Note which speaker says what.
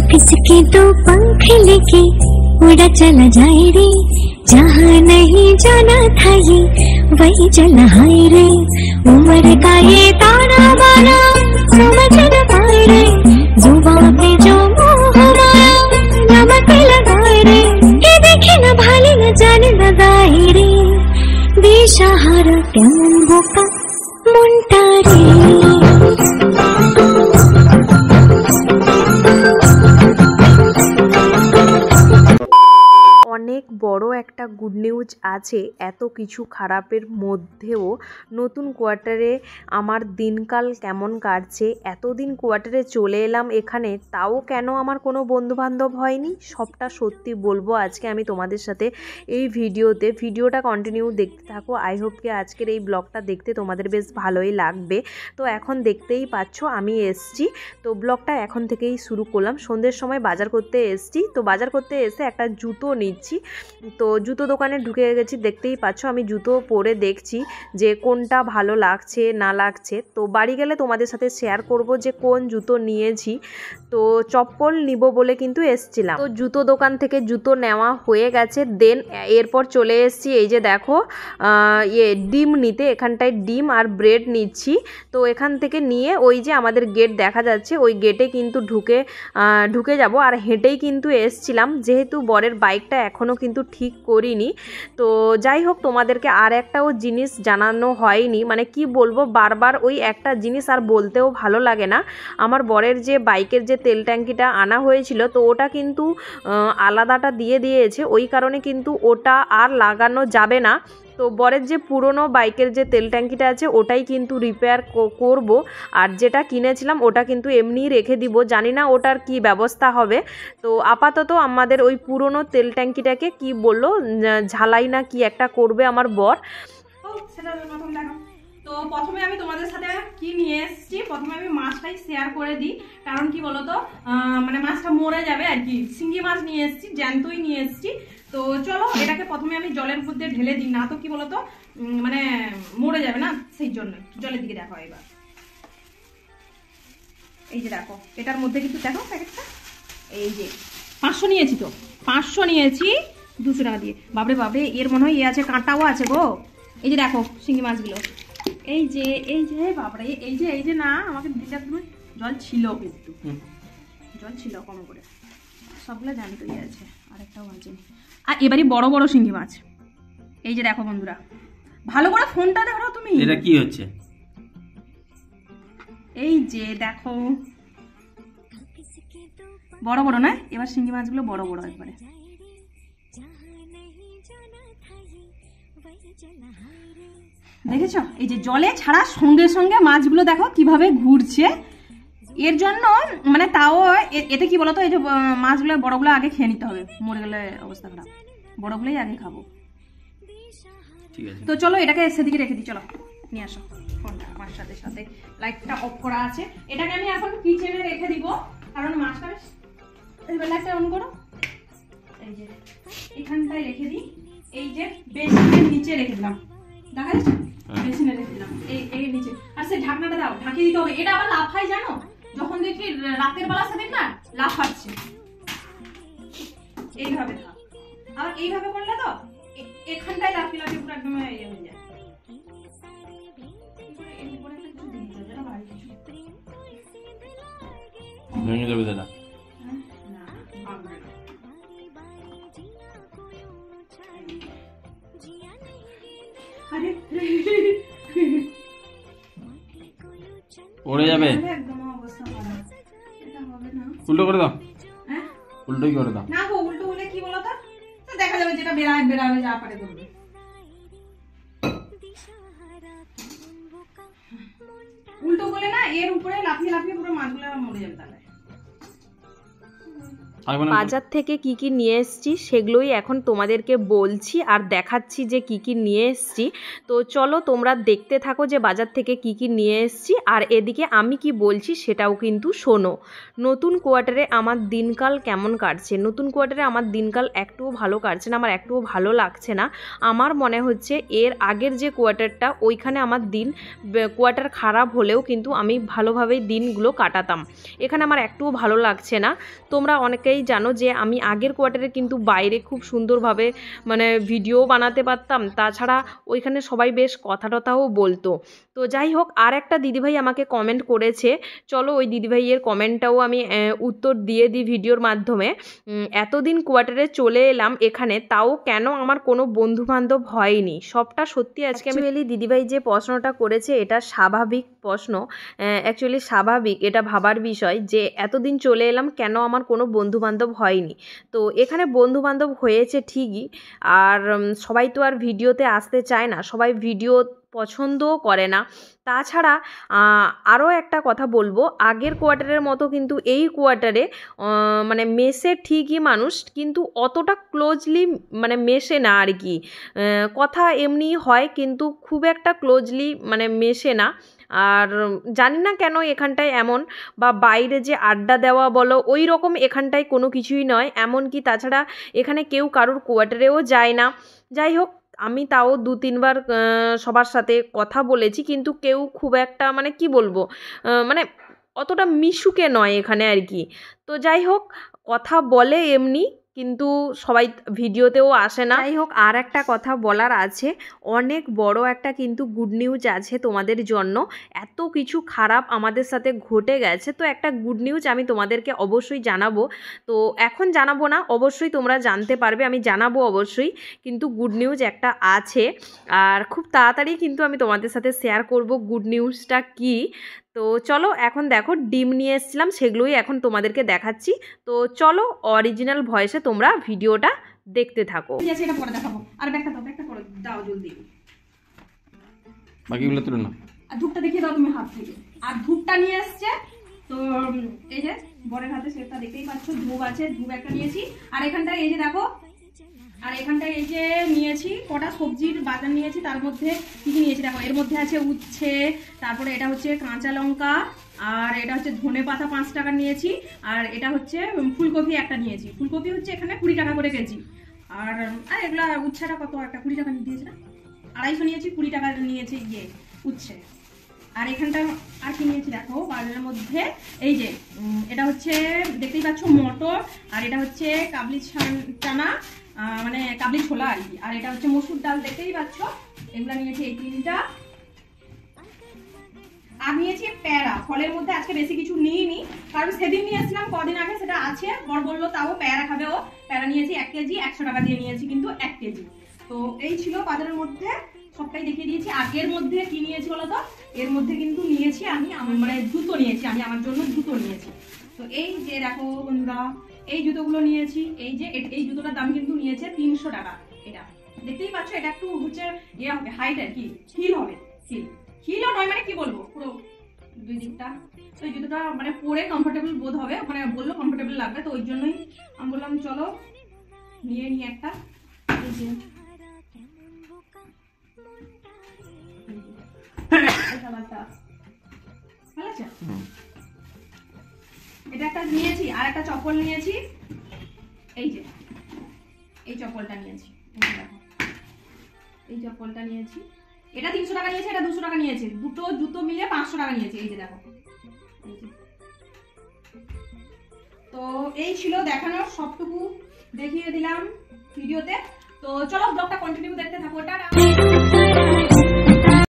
Speaker 1: किसके दो पंख लेके उड़ा चला जाए रे, जहाँ नहीं जाना था ये वही चला हाय रे। उम्र का ये ताना बाना समझ न पाए रे, जुबान पे जो मोह माया नमक लगाए रे। ये देखे न भाले न जाने न गाए रे, दिशाहारा केमन बोका मुंटा रे।
Speaker 2: অনেক বড় একটা গুড নিউজ আছে। এত কিছু খারাপের মধ্যেও নতুন কোয়ার্টারে আমার দিনকাল কেমন কাটছে, এতদিন কোয়ার্টারে চলে এলাম এখানে, তাও কেন আমার কোনো বন্ধুবান্ধব হয়নি, সবটা সত্যি বলবো আজকে আমি তোমাদের সাথে এই ভিডিওতে। ভিডিওটা কন্টিনিউ দেখতে থাকো। আই হোপ কি আজকের এই ব্লগটা দেখতে তোমাদের বেশ ভালোই লাগবে। তো এখন দেখতেই পাচ্ছ আমি এসছি, তো ব্লগটা এখন থেকেই শুরু করলাম। সন্ধ্যের সময় বাজার করতে এসছি, তো বাজার করতে এসে একটা জুতো নিচ্ছি। তো জুতো দোকানে ঢুকে গেছি, দেখতেই পাচ্ছ আমি জুতো পরে দেখছি যে কোনটা ভালো লাগছে না লাগছে। তো বাড়ি গেলে তোমাদের সাথে শেয়ার করব যে কোন জুতো নিয়েছি। তো চপ্পল নিব বলে কিন্তু এসছিলাম। তো জুতো দোকান থেকে জুতো নেওয়া হয়ে গেছে, দেন এরপর চলে এসছি এই যে দেখো ডিম নিতে। এখানটায় ডিম আর ব্রেড নিচ্ছি। তো এখান থেকে নিয়ে ওই যে আমাদের গেট দেখা যাচ্ছে, ওই গেটে কিন্তু ঢুকে যাব। আর হেঁটেই কিন্তু এসছিলাম, যেহেতু বরের বাইকটা এখনও কিন্তু ঠিক করিনি। তো যাই হোক, তোমাদেরকে আর একটাও জিনিস জানানো হয়নি, মানে কি বলবো, বারবার ওই একটা জিনিস আর বলতেও ভালো লাগে না। আমার বরের যে বাইকের যে তেল ট্যাঙ্কিটা আনা হয়েছিল, তো ওটা কিন্তু আলাদাটা দিয়ে দিয়েছে, ওই কারণে কিন্তু ওটা আর লাগানো যাবে না। তো বরের যে পুরনো বাইকের যে তেল ট্যাঙ্কিটা আছে ওটাই কিন্তু রিপেয়ার করব। আর যেটা কিনেছিলাম ওটা কিন্তু এমনিই রেখে দিব, জানি না ওটার কি ব্যবস্থা হবে। তো আপাতত আমাদের ওই পুরনো তেল ট্যাঙ্কিটাকে কি বললো, ঝালাই না কি একটা করবে আমার বর।
Speaker 3: সেটা প্রথম দেখো। তো প্রথমে আমি তোমাদের সাথে কি নিয়ে এসেছি, প্রথমে আমি মাছটাই শেয়ার করে দিই। কারণ কি বলতো, মানে মাছটা মরে যাবে আর কি। শিঙ্গি মাছ নিয়ে এসেছি, জ্যান্তই নিয়ে এসেছি। তো চলো এটাকে প্রথমে আমি জলের মধ্যে ঢেলে দিই, না তো কি বলতো মানে মরে যাবে না, সেই জন্য জলের দিকে দেখো। এবার এই যে দেখো, এটার মধ্যে কিন্তু দেখো প্যাকেটটা, এই যে 500 নিয়েছি। তো 500 নিয়েছি 200 টাকা দিয়ে। বাবরে বাবরে, এর মনে হয় আছে কাঁটাও আছে গো। এই যে দেখো শিঙ্গি মাছগুলো, এই যে বাবরে, এই যে না আমাকে দিলে তুমি জল ছিল, কিন্তু জল ছিল কম করে, সবগুলো জানতেই আছে, আরেকটাও আছে। আর এবারই বড় বড় শিঙ্গি মাছ। এই যে দেখো বন্ধুরা, ভালো করে ফোনটা দেখো তুমি।
Speaker 4: এটা কি হচ্ছে?
Speaker 3: এই যে দেখো বড় বড় না, এবার শিঙ্গি মাছগুলো বড় বড় একবারে। দেখেছো, এই যে জলে ছাড়া সঙ্গে সঙ্গে মাছগুলো দেখো কিভাবে ঘুরছে। এর জন্য মানে তাও এতে কি বলতো, এই যে মাছগুলো বড়গুলো আগে খেয়ে নিতে হবে, মরে গেলে অবস্থা খারাপ, বড়গুলোই আগে খাবো। তো চলো এটাকে সেদিকে রেখে দিই, চলো নিয়ে আসো ফোনটা। আমার সাথে সাথে লাইটটা অফ করা আছে, এটাকে আমি এখন কিচেনে রেখে দিব, কারণ মাছটা লাইটটা অন করো। এই যে এখানটায় রেখে দিই, এই যে বেসিনের নিচে রেখে দিলাম, দেখা যাচ্ছে বেসিনে রেখে দিলাম এই নিচে। আর সেই ঢাকনাটা দাও, ঢাকিয়ে দিতে হবে। এটা আবার লাফাই জানো, যখন দেখি রাতের বেলা সেদিন না লাফাচ্ছে, এইভাবে থাক। আর এইভাবে করলে তো এখানটায় লাফি লাফি পুরো একদম ইয়ে হয়ে যায়।
Speaker 4: ভেঙে যাবে দাদা। পড়ে যাবে, উল্টো করে দাও, উল্টোই করে দাও।
Speaker 3: না গো, উল্টো হলে কি বলতো, দেখা যাবে যেটা বেরাবে যা পারে করবে। উল্টো করলে না এর উপরে লাফিয়ে লাফিয়ে পুরো মাছগুলো মরে যাবে। তাহলে
Speaker 2: বাজার থেকে কি কি নিয়ে এসেছি সেগুলোই এখন তোমাদেরকে বলছি আর দেখাচ্ছি যে কি কি নিয়ে এসেছি। তো চলো তোমরা দেখতে থাকো যে বাজার থেকে কি কি নিয়ে এসেছি, আর এদিকে আমি কি বলছি সেটাও কিন্তু শোনো। নতুন কোয়ার্টারে আমার দিনকাল কেমন কাটছে? নতুন কোয়ার্টারে আমার দিনকাল একটুও ভালো কাটছে না, আমার একটুও ভালো লাগছে না। আমার মনে হচ্ছে এর আগের যে কোয়ার্টারটা ওইখানে আমার কোয়ার্টার খারাপ হলেও কিন্তু আমি ভালোভাবেই দিনগুলো কাটাতাম। এখানে আমার একটুও ভালো লাগছে না। তোমরা অনেকেই জানো যে আমি আগের কোয়ার্টারে কিন্তু বাইরে খুব সুন্দরভাবে মানে ভিডিও বানাতে পারতাম, তাছাড়া ওইখানে সবাই বেশ কথা টথাও বলতো। তো যাই হোক, আর একটা দিদিভাই আমাকে কমেন্ট করেছে, চলো ওই দিদিভাইয়ের কমেন্টটাও আমি উত্তর দিয়ে দিই ভিডিওর মাধ্যমে। এতদিন কোয়ার্টারে চলে এলাম এখানে, তাও কেন আমার কোনো বন্ধুবান্ধব হয়নি? সবটা সত্যি আজকে আমি দিদিভাই যে প্রশ্নটা করেছে এটা স্বাভাবিক প্রশ্ন, অ্যাকচুয়ালি স্বাভাবিক, এটা ভাবার বিষয় যে এতদিন চলে এলাম কেন আমার কোনো বন্ধুবান্ধব হয়নি। তো এখানে বন্ধুবান্ধব হয়েছে ঠিকই, আর সবাই তো আর ভিডিওতে আসতে চায় না, সবাই ভিডিও পছন্দও করে না। তাছাড়া আরও একটা কথা বলবো, আগের কোয়ার্টারের মতো কিন্তু এই কোয়ার্টারে মানে মেশে ঠিকই মানুষ, কিন্তু অতটা ক্লোজলি মানে মেশে না আর কি। কথা এমনি হয় কিন্তু খুব একটা ক্লোজলি মানে মেশে না। আর জানি না কেন এখানটায় এমন, বা বাইরে যে আড্ডা দেওয়া বলো ওই রকম এখানটায় কোনো কিছুই নয়। এমনকি তাছাড়া এখানে কেউ কারোর কোয়ার্টারেও যায় না। যাই হোক, আমি তাও 2-3 বার সবার সাথে কথা বলেছি, কিন্তু কেউ খুব একটা মানে কি বলবো, মানে অতটা মিশুকে নয় এখানে আর কি। তো যাই হোক, কথা বলে এমনি, কিন্তু সবাই ভিডিওতেও আসে না। যাই হোক, আর একটা কথা বলার আছে, অনেক বড় একটা কিন্তু গুড নিউজ আছে তোমাদের জন্য। এত কিছু খারাপ আমাদের সাথে ঘটে গেছে, তো একটা গুড নিউজ আমি তোমাদেরকে অবশ্যই জানাবো। তো এখন জানাবো না, অবশ্যই তোমরা জানতে পারবে, আমি জানাবো অবশ্যই, কিন্তু গুড নিউজ একটা আছে আর খুব তাড়াতাড়ি কিন্তু আমি তোমাদের সাথে শেয়ার করব গুড নিউজটা কি। তো চলো, এখন দেখো ডিম নিয়ে এসেছিলাম, সেগুলোই এখন তোমাদেরকে দেখাচ্ছি। তো চলো অরিজিনাল ভয়েসে তোমরা ভিডিওটা দেখতে থাকো।
Speaker 3: ঠিক আছে, এটা পরে দেখাবো। আর ব্যাগটা পরে দাও জলদি,
Speaker 4: বাকিগুলো তুলে না।
Speaker 3: আর ধূপটা দেখিয়ে দাও তুমি হাত থেকে। আর ধূপটা নিয়ে এসছে, তো এই যে বরের হাতে সেটা দেখতেই পাচ্ছ, ধূপ আছে, ধূপ একটা নিয়েছি। আর এখানটায় এই যে দেখো, আর এখানটায় এই যে নিয়েছি কটা সবজির বাজার নিয়েছি, তার মধ্যে কি কি নিয়েছি দেখো। এর মধ্যে আছে উচ্ছে, তারপরে এটা হচ্ছে কাঁচা লঙ্কা, আর এটা হচ্ছে ধনে পাতা 5 টাকা নিয়েছি, আর এটা হচ্ছে ফুলকপি একটা নিয়েছি। ফুলকপি হচ্ছে এখানে 20 টাকা করে কেজি। আর এগুলা উচ্ছেটা কত, একটা 20 টাকা দিয়েছে না, 250 নিয়েছি, 20 টাকা নিয়েছি উচ্ছে। আর এখানটা আর কি নিয়েছি দেখো বাজারের মধ্যে, এই যে এটা হচ্ছে দেখতেই পাচ্ছ মটর, আর এটা হচ্ছে কাবলি চানা মানে কাবলি ছোলা আর কি, আর এটা হচ্ছে মসুর ডাল দেখতেই পাচ্ছ। এগুলা নিয়েছি এই 3টা। আর নিয়েছি প্যারা, ফলের মধ্যে আজকে বেশি কিছু নিইনি, কারণ সেদিন নিয়েছিলাম কদিন আগে, সেটা আছে, বর বললো তাও প্যারা খাবে ও। প্যারা নিয়েছি 1 কেজি, 100 টাকা দিয়ে নিয়েছি কিন্তু 1 কেজি। তো এই ছিল বাজারের মধ্যে, সবটাই দেখিয়ে দিয়েছি। আর এর মধ্যে কি নিয়েছি বলো তো, এর মধ্যে কিন্তু নিয়েছি আমি মানে জুতো নিয়েছি, আমি আমার জন্য জুতো নিয়েছি। তো এই যে দেখো বন্ধুরা, এই জুতোগুলো নিয়েছি। এই যে এই জুতোটার দাম কিন্তু নিয়েছে 300 টাকা। এটা দেখতেই পাচ্ছ, এটা একটু হচ্ছে ইয়ে হবে, হাইট আর কি, হিল হবে, হিলও নয় মানে কি বলবো, পুরো 2 দিকটা। তো এই জুতোটা মানে পরে কমফোর্টেবল বোধ হবে, মানে বললো কমফোর্টেবল লাগবে, তো ওই জন্যই আমি বললাম চলো নিয়ে নিই একটা। এই যে এটা একটা নিয়েছি, আর একটা চপ্পল নিয়েছি। এই যে এই চপ্পলটা নিয়েছি, এই চপ্পলটা নিয়েছি। এটা 300 টাকা নিয়েছে, এটা 200 টাকা নিয়েছে, দুটো জুতো মিলে 500 টাকা নিয়েছে। এই যে দেখো, তো এই ছিল দেখানোর, সবটুকু দেখিয়ে দিলাম ভিডিওতে। তো চলো ব্লগটা কন্টিনিউ দেখতে থাকো। এটা